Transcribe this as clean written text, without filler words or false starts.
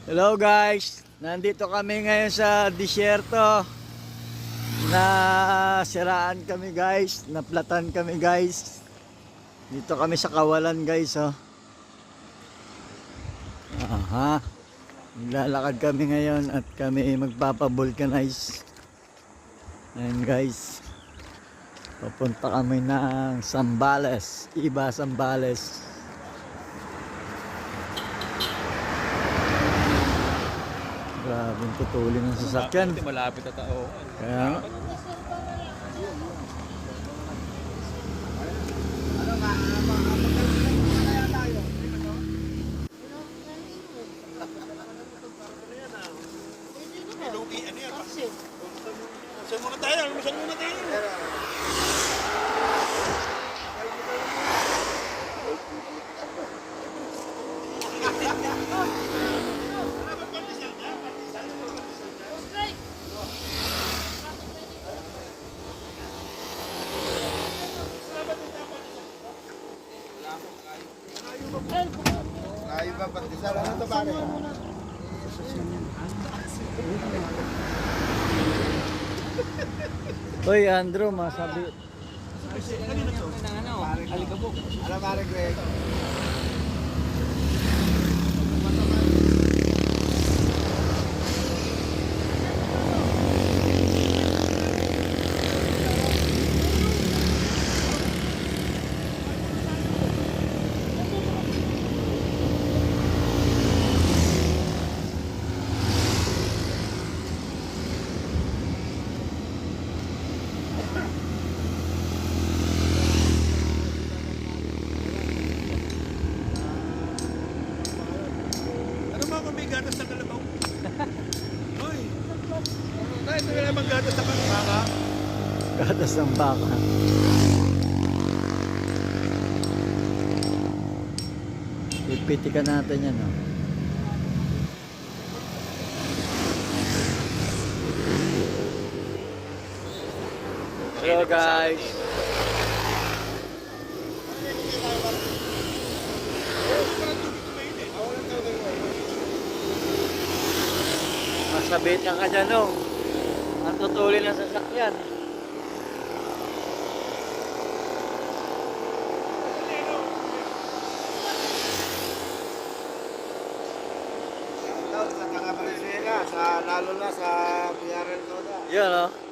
Hello guys, nandito kami ngayon sa disyerto. Nasiraan kami guys, naplatan kami guys. Dito kami sa kawalan guys, oh. Aha. Maglalakad kami ngayon at kami magpapavulcanize. Ayan guys. Papunta kami ng Zambales, Iba Zambales. Grabe yung tutulin ng sasakyan. Malapit na tao. Kaya Saan muna tayo? Saan muna tayo? Layo ba pandesal? Ano ito pare? Hoy Andrew, masabi. Ano pare Greg? Ano mga kung may gatas sa kalabaw? Hoy! Tayo na naman gatas sa baka. Gatas ng baka. Pipitikan natin yan, oh. Hello guys. Masabit ka dyan, oh. Ang tutulin ng sasakyan. Sa taga Valenzuela, sa lalo na sa Villarreal Toda. Yun, oh.